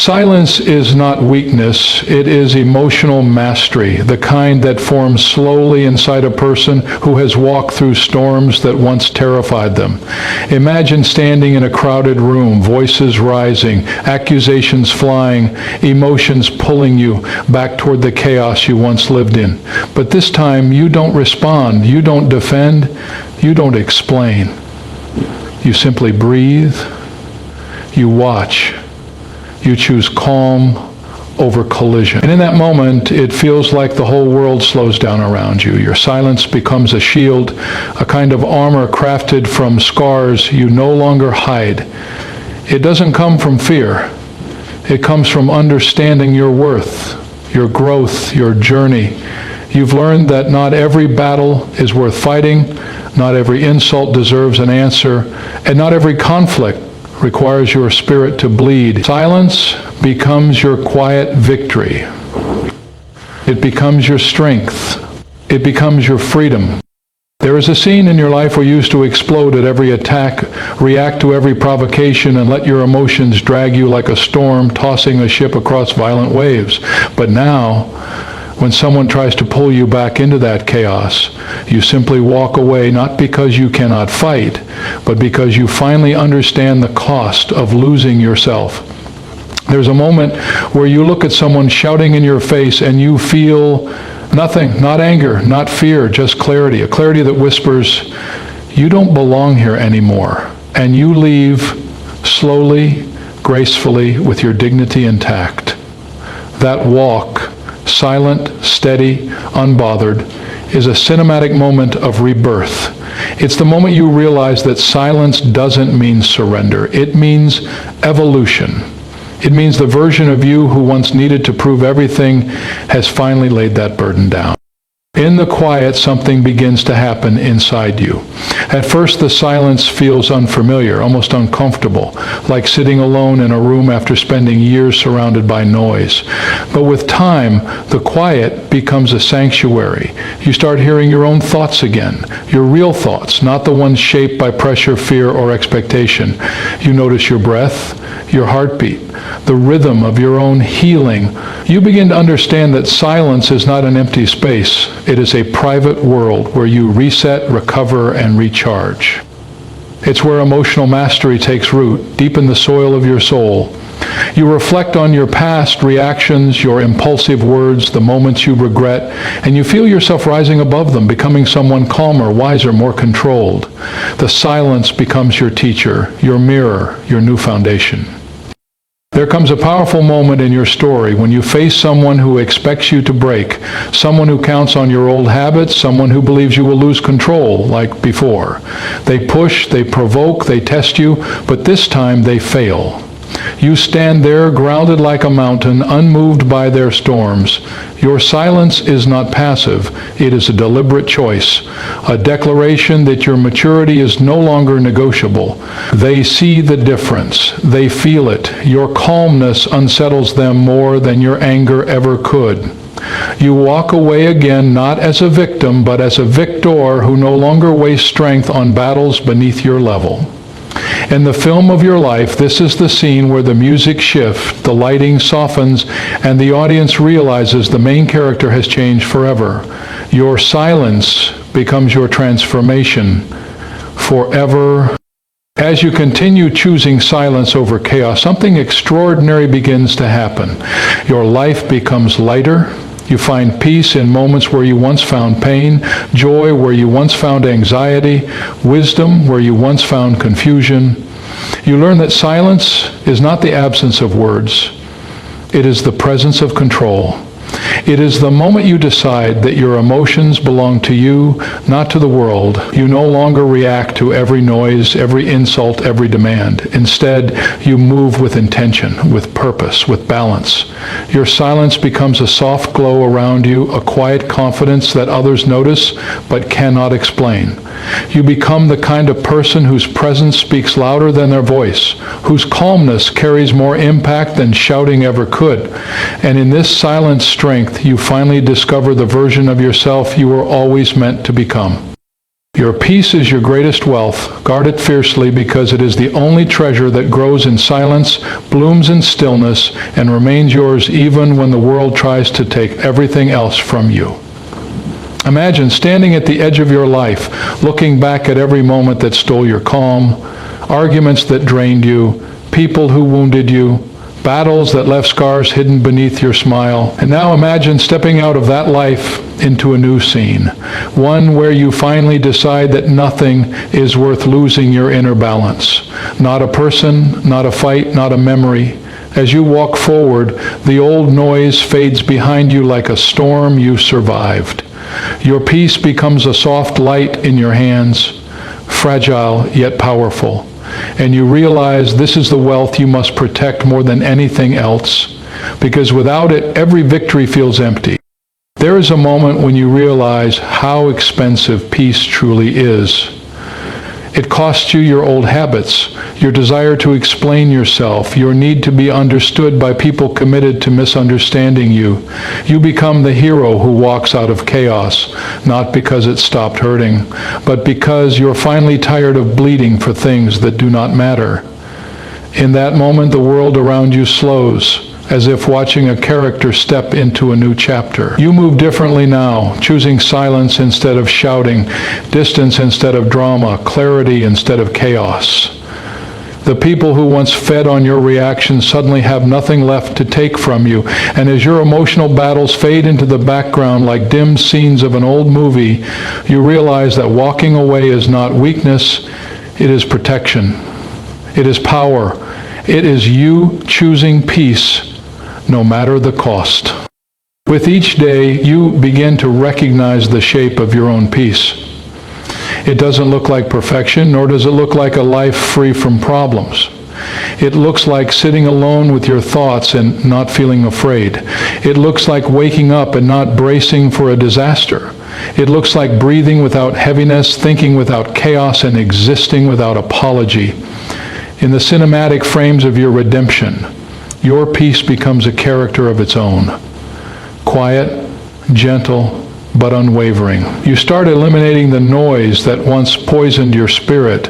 Silence is not weakness, it is emotional mastery, the kind that forms slowly inside a person who has walked through storms that once terrified them. Imagine standing in a crowded room, voices rising, accusations flying, emotions pulling you back toward the chaos you once lived in. But this time you don't respond, you don't defend, you don't explain. You simply breathe, you watch. You choose calm over collision. And in that moment, it feels like the whole world slows down around you. Your silence becomes a shield, a kind of armor crafted from scars you no longer hide. It doesn't come from fear. It comes from understanding your worth, your growth, your journey. You've learned that not every battle is worth fighting, not every insult deserves an answer, and not every conflict requires your spirit to bleed. Silence becomes your quiet victory. It becomes your strength. It becomes your freedom. There is a scene in your life where you used to explode at every attack, react to every provocation, and let your emotions drag you like a storm tossing a ship across violent waves. But now, when someone tries to pull you back into that chaos, you simply walk away, not because you cannot fight, but because you finally understand the cost of losing yourself. There's a moment where you look at someone shouting in your face and you feel nothing, not anger, not fear, just clarity, a clarity that whispers, you don't belong here anymore. And you leave slowly, gracefully, with your dignity intact. That walk, silent, steady, unbothered, is a cinematic moment of rebirth. It's the moment you realize that silence doesn't mean surrender. It means evolution. It means the version of you who once needed to prove everything has finally laid that burden down. In the quiet, something begins to happen inside you. At first, the silence feels unfamiliar, almost uncomfortable, like sitting alone in a room after spending years surrounded by noise. But with time, the quiet becomes a sanctuary. You start hearing your own thoughts again, your real thoughts, not the ones shaped by pressure, fear, or expectation. You notice your breath, your heartbeat, the rhythm of your own healing. You begin to understand that silence is not an empty space. It is a private world where you reset, recover, and recharge. It's where emotional mastery takes root, deep in the soil of your soul. You reflect on your past reactions, your impulsive words, the moments you regret, and you feel yourself rising above them, becoming someone calmer, wiser, more controlled. The silence becomes your teacher, your mirror, your new foundation. There comes a powerful moment in your story when you face someone who expects you to break, someone who counts on your old habits, someone who believes you will lose control like before. They push, they provoke, they test you, but this time they fail. You stand there grounded like a mountain, unmoved by their storms. Your silence is not passive. It is a deliberate choice, a declaration that your maturity is no longer negotiable. They see the difference. They feel it. Your calmness unsettles them more than your anger ever could. You walk away again not as a victim, but as a victor who no longer wastes strength on battles beneath your level. In the film of your life, this is the scene where the music shifts, the lighting softens, and the audience realizes the main character has changed forever. Your silence becomes your transformation forever. As you continue choosing silence over chaos, something extraordinary begins to happen. Your life becomes lighter. You find peace in moments where you once found pain, joy where you once found anxiety, wisdom where you once found confusion. You learn that silence is not the absence of words. It is the presence of control. It is the moment you decide that your emotions belong to you, not to the world. You no longer react to every noise, every insult, every demand. Instead, you move with intention, with purpose, with balance. Your silence becomes a soft glow around you, a quiet confidence that others notice but cannot explain. You become the kind of person whose presence speaks louder than their voice, whose calmness carries more impact than shouting ever could. And in this silent strength, you finally discover the version of yourself you were always meant to become. Your peace is your greatest wealth. Guard it fiercely because it is the only treasure that grows in silence, blooms in stillness, and remains yours even when the world tries to take everything else from you. Imagine standing at the edge of your life, looking back at every moment that stole your calm, arguments that drained you, people who wounded you, battles that left scars hidden beneath your smile. And now imagine stepping out of that life into a new scene, one where you finally decide that nothing is worth losing your inner balance. Not a person, not a fight, not a memory. As you walk forward, the old noise fades behind you like a storm you survived. Your peace becomes a soft light in your hands, fragile yet powerful. And you realize this is the wealth you must protect more than anything else, because without it, every victory feels empty. There is a moment when you realize how expensive peace truly is. It costs you your old habits, your desire to explain yourself, your need to be understood by people committed to misunderstanding you. You become the hero who walks out of chaos, not because it stopped hurting, but because you're finally tired of bleeding for things that do not matter. In that moment, the world around you slows, as if watching a character step into a new chapter. You move differently now, choosing silence instead of shouting, distance instead of drama, clarity instead of chaos. The people who once fed on your reactions suddenly have nothing left to take from you, and as your emotional battles fade into the background like dim scenes of an old movie, you realize that walking away is not weakness, it is protection. It is power. It is you choosing peace no matter the cost. With each day, you begin to recognize the shape of your own peace. It doesn't look like perfection, nor does it look like a life free from problems. It looks like sitting alone with your thoughts and not feeling afraid. It looks like waking up and not bracing for a disaster. It looks like breathing without heaviness, thinking without chaos, and existing without apology. In the cinematic frames of your redemption, your peace becomes a character of its own. Quiet, gentle, but unwavering. You start eliminating the noise that once poisoned your spirit,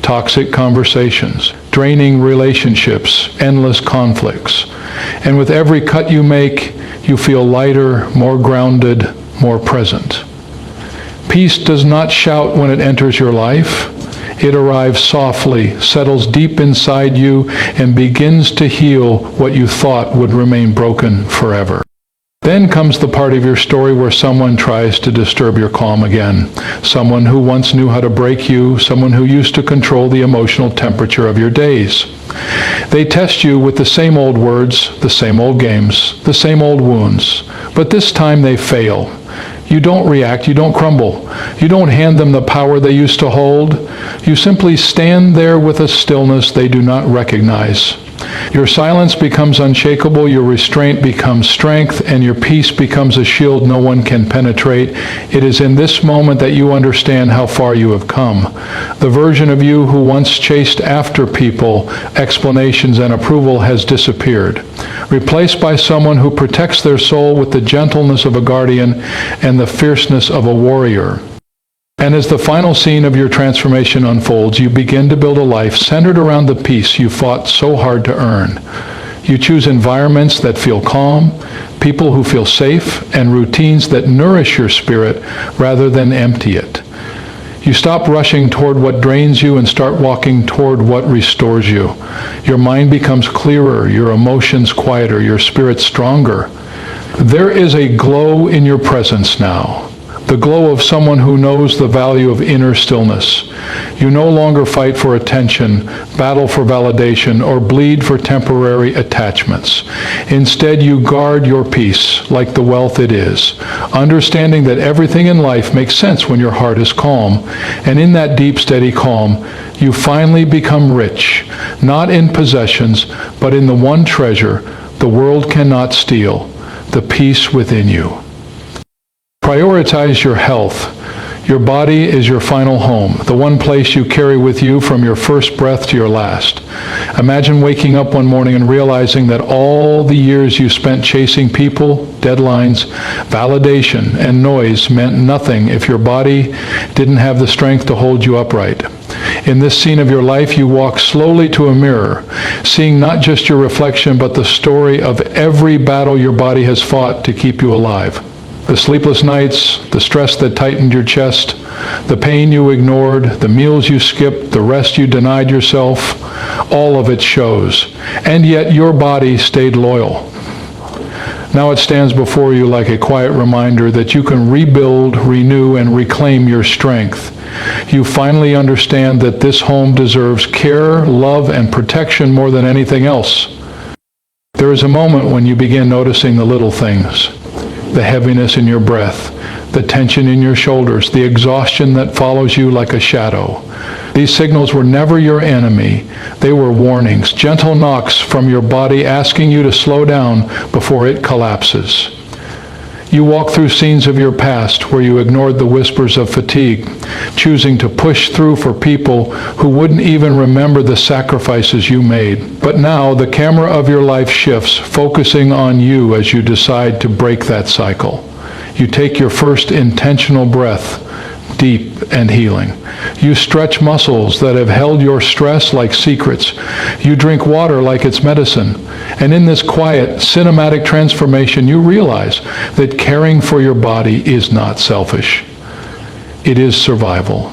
toxic conversations, draining relationships, endless conflicts. And with every cut you make, you feel lighter, more grounded, more present. Peace does not shout when it enters your life. It arrives softly, settles deep inside you, and begins to heal what you thought would remain broken forever. Then comes the part of your story where someone tries to disturb your calm again. Someone who once knew how to break you, someone who used to control the emotional temperature of your days. They test you with the same old words, the same old games, the same old wounds. But this time they fail. You don't react, you don't crumble. You don't hand them the power they used to hold. You simply stand there with a stillness they do not recognize. Your silence becomes unshakable, your restraint becomes strength, and your peace becomes a shield no one can penetrate. It is in this moment that you understand how far you have come. The version of you who once chased after people, explanations, and approval has disappeared, replaced by someone who protects their soul with the gentleness of a guardian and the fierceness of a warrior. And as the final scene of your transformation unfolds, you begin to build a life centered around the peace you fought so hard to earn. You choose environments that feel calm, people who feel safe, and routines that nourish your spirit rather than empty it. You stop rushing toward what drains you and start walking toward what restores you. Your mind becomes clearer, your emotions quieter, your spirit stronger. There is a glow in your presence now. The glow of someone who knows the value of inner stillness. You no longer fight for attention, battle for validation, or bleed for temporary attachments. Instead, you guard your peace like the wealth it is, understanding that everything in life makes sense when your heart is calm. And in that deep, steady calm, you finally become rich, not in possessions, but in the one treasure the world cannot steal, the peace within you. Prioritize your health. Your body is your final home, the one place you carry with you from your first breath to your last. Imagine waking up one morning and realizing that all the years you spent chasing people, deadlines, validation, and noise meant nothing if your body didn't have the strength to hold you upright. In this scene of your life, you walk slowly to a mirror, seeing not just your reflection, but the story of every battle your body has fought to keep you alive. The sleepless nights, the stress that tightened your chest, the pain you ignored, the meals you skipped, the rest you denied yourself, all of it shows. And yet your body stayed loyal. Now it stands before you like a quiet reminder that you can rebuild, renew, and reclaim your strength. You finally understand that this home deserves care, love, and protection more than anything else. There is a moment when you begin noticing the little things. The heaviness in your breath, the tension in your shoulders, the exhaustion that follows you like a shadow. These signals were never your enemy. They were warnings, gentle knocks from your body asking you to slow down before it collapses. You walk through scenes of your past where you ignored the whispers of fatigue, choosing to push through for people who wouldn't even remember the sacrifices you made. But now the camera of your life shifts, focusing on you as you decide to break that cycle. You take your first intentional breath, deep and healing. You stretch muscles that have held your stress like secrets. You drink water like it's medicine. And in this quiet, cinematic transformation, you realize that caring for your body is not selfish. It is survival.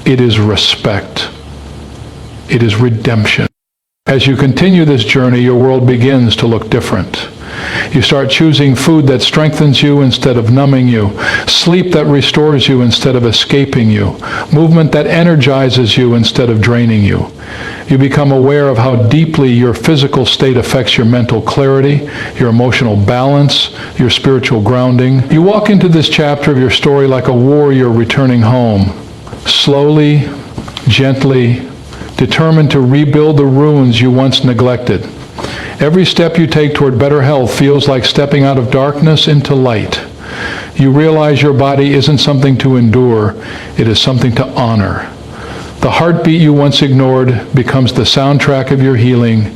It is respect. It is redemption. As you continue this journey, your world begins to look different. You start choosing food that strengthens you instead of numbing you, sleep that restores you instead of escaping you, movement that energizes you instead of draining you. You become aware of how deeply your physical state affects your mental clarity, your emotional balance, your spiritual grounding. You walk into this chapter of your story like a warrior returning home, slowly, gently, determined to rebuild the ruins you once neglected. Every step you take toward better health feels like stepping out of darkness into light. You realize your body isn't something to endure, it is something to honor. The heartbeat you once ignored becomes the soundtrack of your healing.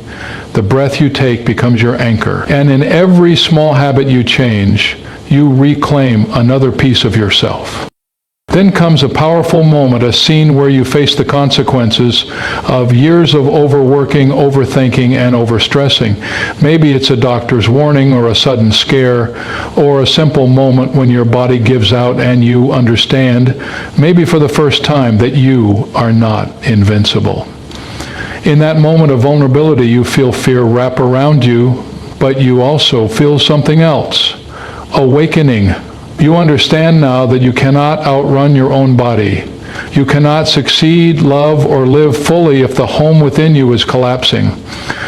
The breath you take becomes your anchor. And in every small habit you change, you reclaim another piece of yourself. Then comes a powerful moment, a scene where you face the consequences of years of overworking, overthinking, and overstressing. Maybe it's a doctor's warning or a sudden scare or a simple moment when your body gives out and you understand, maybe for the first time, that you are not invincible. In that moment of vulnerability, you feel fear wrap around you, but you also feel something else, awakening. You understand now that you cannot outrun your own body. You cannot succeed, love, or live fully if the home within you is collapsing.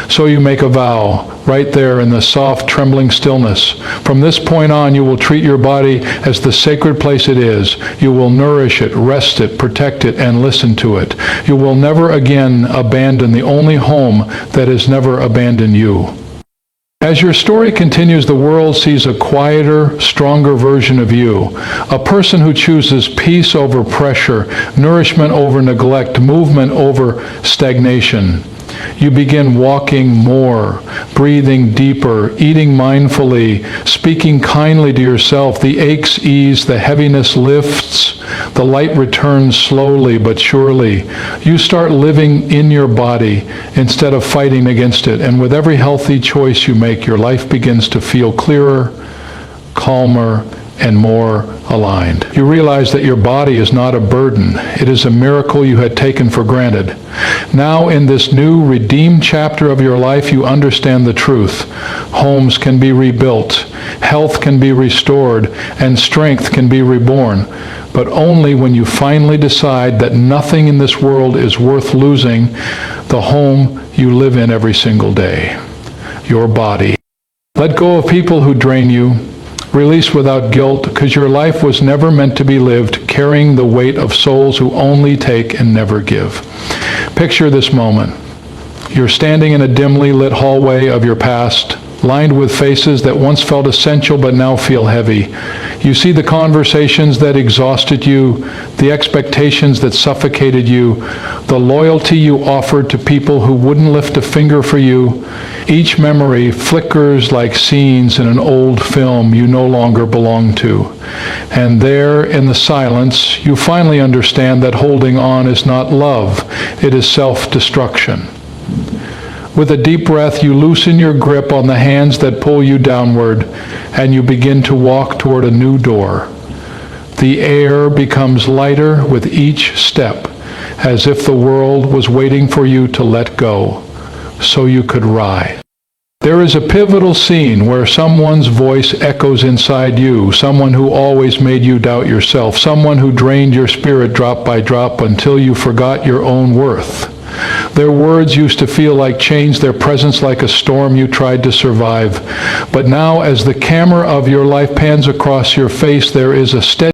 So you make a vow, right there in the soft, trembling stillness. From this point on, you will treat your body as the sacred place it is. You will nourish it, rest it, protect it, and listen to it. You will never again abandon the only home that has never abandoned you. As your story continues, the world sees a quieter, stronger version of you, a person who chooses peace over pressure, nourishment over neglect, movement over stagnation. You begin walking more, breathing deeper, eating mindfully, speaking kindly to yourself. The aches ease, the heaviness lifts, the light returns slowly but surely. You start living in your body instead of fighting against it. And with every healthy choice you make, your life begins to feel clearer, calmer, and more aligned. You realize that your body is not a burden. It is a miracle you had taken for granted. Now, in this new, redeemed chapter of your life, you understand the truth. Homes can be rebuilt, health can be restored, and strength can be reborn. But only when you finally decide that nothing in this world is worth losing the home you live in every single day, your body. Let go of people who drain you. Release without guilt, because your life was never meant to be lived carrying the weight of souls who only take and never give. Picture this moment. You're standing in a dimly lit hallway of your past, lined with faces that once felt essential but now feel heavy. You see the conversations that exhausted you, the expectations that suffocated you, the loyalty you offered to people who wouldn't lift a finger for you. Each memory flickers like scenes in an old film you no longer belong to. And there, in the silence, you finally understand that holding on is not love, it is self-destruction. With a deep breath, you loosen your grip on the hands that pull you downward, and you begin to walk toward a new door. The air becomes lighter with each step, as if the world was waiting for you to let go, so you could rise. There is a pivotal scene where someone's voice echoes inside you, someone who always made you doubt yourself, someone who drained your spirit drop by drop until you forgot your own worth. Their words used to feel like chains, their presence like a storm you tried to survive. But now, as the camera of your life pans across your face, there is a steady